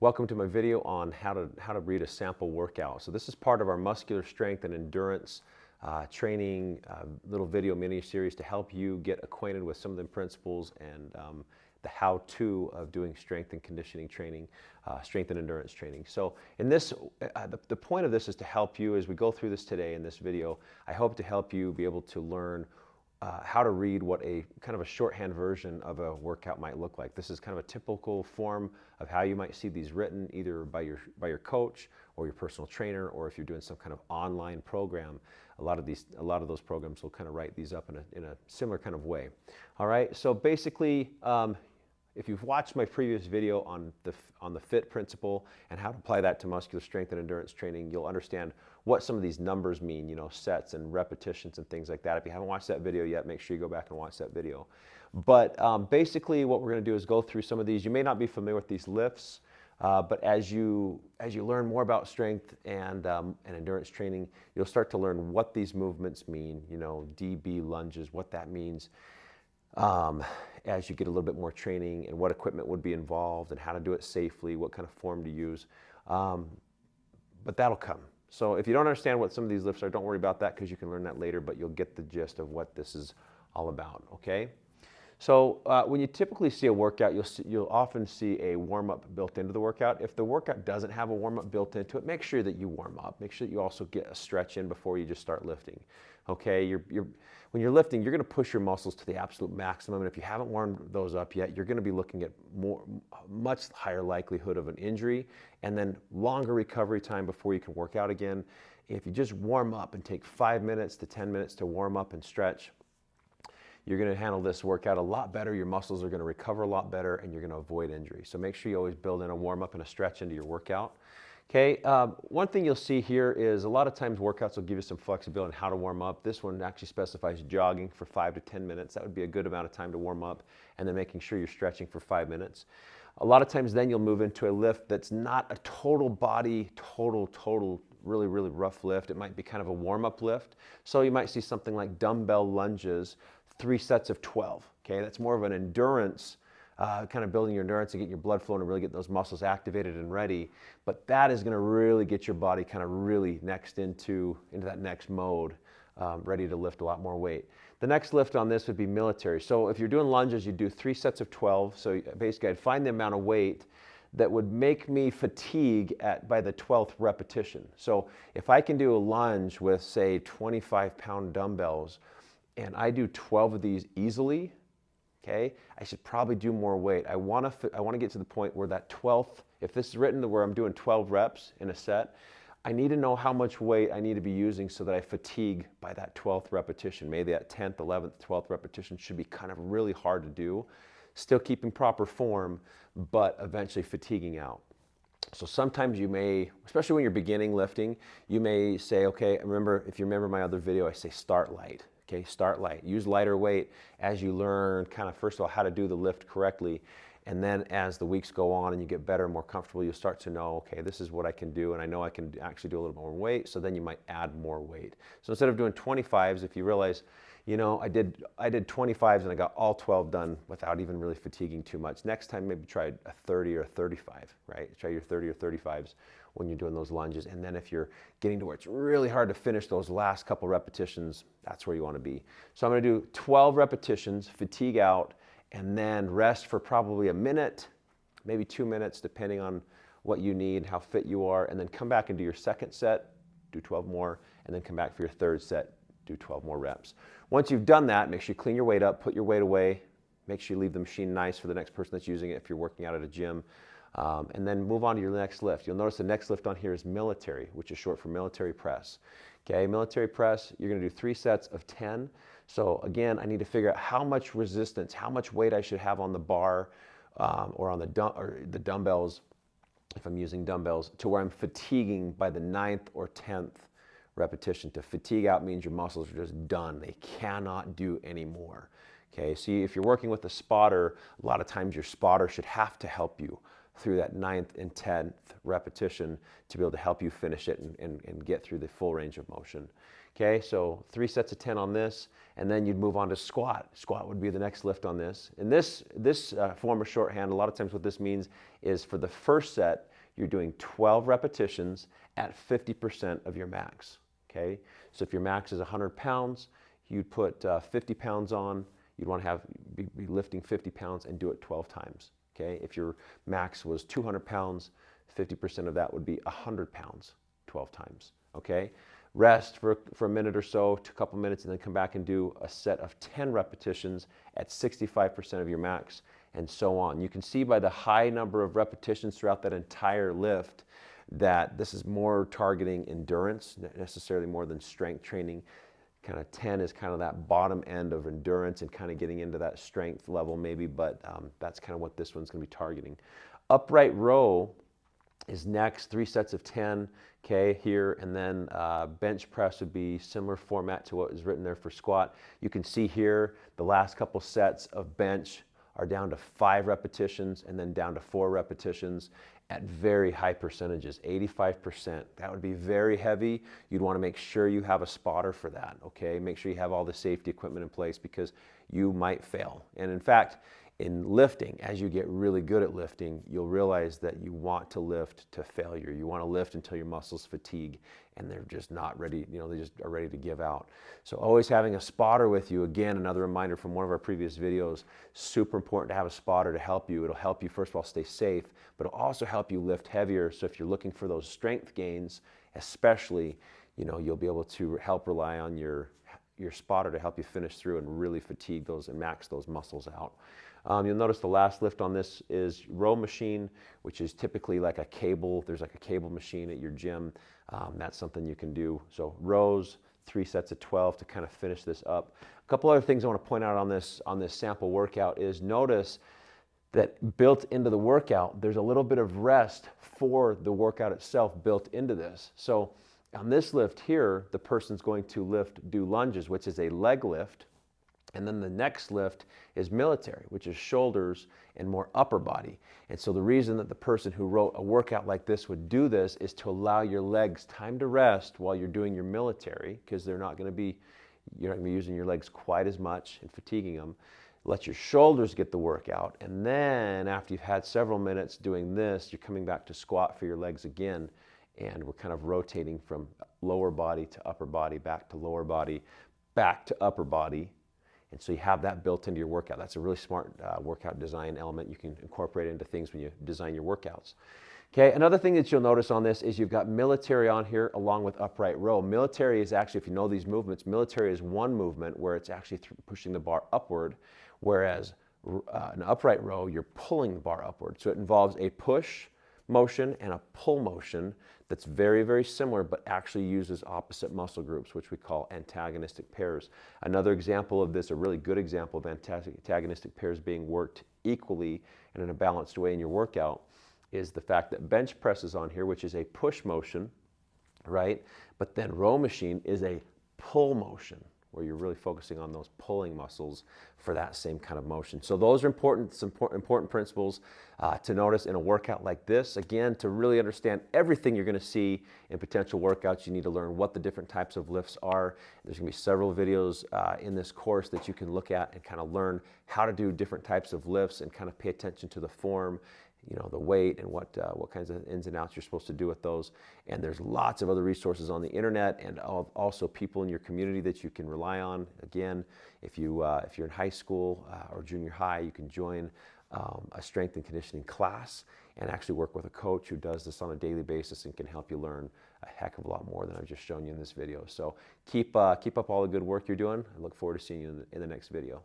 Welcome to my video on how to read a sample workout. So this is part of our muscular strength and endurance training little video mini series to help you get acquainted with some of the principles and the how-to of doing strength and conditioning training, strength and endurance training. So in this, the point of this is to help you as we go through this today in this video. I hope to help you be able to learn how to read what a kind of a shorthand version of a workout might look like. This is kind of a typical form of how you might see these written either by your coach or your personal trainer, or if you're doing some kind of online program. A lot of those programs will kind of write these up in a similar kind of way. All right, so basically, if you've watched my previous video on the FIT principle and how to apply that to muscular strength and endurance training, you'll understand what some of these numbers mean, you know, sets and repetitions and things like that. If you haven't watched that video yet, make sure you go back and watch that video. But basically what we're going to do is go through some of these. You may not be familiar with these lifts, but as you learn more about strength and endurance training, you'll start to learn what these movements mean, you know, DB lunges, what that means. As you get a little bit more training and what equipment would be involved and how to do it safely, what kind of form to use. But that'll come. So if you don't understand what some of these lifts are, don't worry about that because you can learn that later, but you'll get the gist of what this is all about, okay? So when you typically see a workout, you'll often see a warm-up built into the workout. If the workout doesn't have a warm-up built into it, make sure that you warm up. Make sure that you also get a stretch in before you just start lifting. Okay, when you're lifting, you're going to push your muscles to the absolute maximum, and if you haven't warmed those up yet, you're going to be looking at much higher likelihood of an injury, and then longer recovery time before you can work out again. If you just warm up and take 5 minutes to 10 minutes to warm up and stretch, you're going to handle this workout a lot better. Your muscles are going to recover a lot better, and you're going to avoid injury. So make sure you always build in a warm up and a stretch into your workout. Okay, one thing you'll see here is a lot of times workouts will give you some flexibility on how to warm up. This one actually specifies jogging for 5 to 10 minutes. That would be a good amount of time to warm up, and then making sure you're stretching for 5 minutes. A lot of times then you'll move into a lift that's not a total body, really rough lift. It might be kind of a warm-up lift. So you might see something like dumbbell lunges, 3 sets of 12. Okay, that's more of an endurance, kind of building your endurance and getting your blood flowing and really getting those muscles activated and ready. But that is going to really get your body kind of really next into that next mode, ready to lift a lot more weight. The next lift on this would be military. So if you're doing lunges, you do 3 sets of 12. So basically I'd find the amount of weight that would make me fatigue by the 12th repetition. So if I can do a lunge with, say, 25-pound dumbbells, and I do 12 of these easily, okay, I should probably do more weight. I want to get to the point where that 12th, if this is written to where I'm doing 12 reps in a set, I need to know how much weight I need to be using so that I fatigue by that 12th repetition. Maybe that 10th, 11th, 12th repetition should be kind of really hard to do, still keeping proper form, but eventually fatiguing out. So sometimes you may, especially when you're beginning lifting, you may say, okay, if you remember my other video, I say start light. Okay, start light. Use lighter weight as you learn kind of, first of all, how to do the lift correctly. And then as the weeks go on and you get better and more comfortable, you'll start to know, okay, this is what I can do, and I know I can actually do a little more weight, so then you might add more weight. So instead of doing 25s, if you realize, you know, I did 25s and I got all 12 done without even really fatiguing too much. Next time, maybe try a 30 or a 35, right? Try your 30 or 35s when you're doing those lunges. And then if you're getting to where it's really hard to finish those last couple repetitions, that's where you want to be. So I'm going to do 12 repetitions, fatigue out, and then rest for probably a minute, maybe 2 minutes, depending on what you need, how fit you are, and then come back and do your second set, do 12 more, and then come back for your third set, do 12 more reps. Once you've done that, make sure you clean your weight up, put your weight away, make sure you leave the machine nice for the next person that's using it if you're working out at a gym, and then move on to your next lift. You'll notice the next lift on here is military, which is short for military press. Okay, military press, you're going to do 3 sets of 10. So again, I need to figure out how much resistance, how much weight I should have on the bar or on the dumbbells, if I'm using dumbbells, to where I'm fatiguing by the 9th or 10th repetition. To fatigue out means your muscles are just done. They cannot do any more. Okay, see, if you're working with a spotter, a lot of times your spotter should have to help you through that 9th and 10th repetition to be able to help you finish it and get through the full range of motion. Okay, so 3 sets of 10 on this, and then you'd move on to squat. Squat would be the next lift on this. And this form of shorthand, a lot of times what this means is for the first set, you're doing 12 repetitions at 50% of your max. Okay, so if your max is 100 pounds, you'd put 50 pounds on. You'd want to be lifting 50 pounds and do it 12 times. Okay, if your max was 200 pounds, 50% of that would be 100 pounds 12 times. Okay, rest for a minute or so, a couple minutes, and then come back and do a set of 10 repetitions at 65% of your max, and so on. You can see by the high number of repetitions throughout that entire lift that this is more targeting endurance, necessarily more than strength training. Kind of 10 is kind of that bottom end of endurance and kind of getting into that strength level maybe, but that's kind of what this one's going to be targeting. Upright row is next, 3 sets of 10, okay, here, and then bench press would be similar format to what is written there for squat. You can see here the last couple sets of bench are down to 5 repetitions and then down to 4 repetitions at very high percentages, 85%. That would be very heavy. You'd want to make sure you have a spotter for that, okay? Make sure you have all the safety equipment in place because you might fail. And in fact, in lifting, as you get really good at lifting, you'll realize that you want to lift to failure. You want to lift until your muscles fatigue and they're just not ready, they just are ready to give out. So always having a spotter with you, again, another reminder from one of our previous videos, super important to have a spotter to help you. It'll help you, first of all, stay safe, but it'll also help you lift heavier. So if you're looking for those strength gains, especially, you'll be able to help rely on your spotter to help you finish through and really fatigue those and max those muscles out. You'll notice the last lift on this is row machine, which is typically like a cable. There's like a cable machine at your gym. That's something you can do. So rows, 3 sets of 12 to kind of finish this up. A couple other things I want to point out on this sample workout is notice that built into the workout, there's a little bit of rest for the workout itself built into this. So on this lift here, the person's going to do lunges, which is a leg lift. And then the next lift is military, which is shoulders and more upper body. And so the reason that the person who wrote a workout like this would do this is to allow your legs time to rest while you're doing your military, because you're not going to be using your legs quite as much and fatiguing them. Let your shoulders get the workout. And then after you've had several minutes doing this, you're coming back to squat for your legs again. And we're kind of rotating from lower body to upper body, back to lower body, back to upper body. And so you have that built into your workout. That's a really smart workout design element you can incorporate into things when you design your workouts. Okay, another thing that you'll notice on this is you've got military on here along with upright row. Military is actually, if you know these movements, military is one movement where it's actually pushing the bar upward, whereas an upright row, you're pulling the bar upward. So it involves a push motion and a pull motion that's very, very similar, but actually uses opposite muscle groups, which we call antagonistic pairs. Another example of this, a really good example of antagonistic pairs being worked equally and in a balanced way in your workout, is the fact that bench press is on here, which is a push motion, right? But then row machine is a pull motion, where you're really focusing on those pulling muscles for that same kind of motion. So those are important principles to notice in a workout like this. Again, to really understand everything you're going to see in potential workouts, you need to learn what the different types of lifts are. There's going to be several videos in this course that you can look at and kind of learn how to do different types of lifts and kind of pay attention to the form, the weight and what kinds of ins and outs you're supposed to do with those. And there's lots of other resources on the internet and also people in your community that you can rely on. Again, if you're in high school or junior high, you can join a strength and conditioning class and actually work with a coach who does this on a daily basis and can help you learn a heck of a lot more than I've just shown you in this video. So keep up all the good work you're doing. I look forward to seeing you in the next video.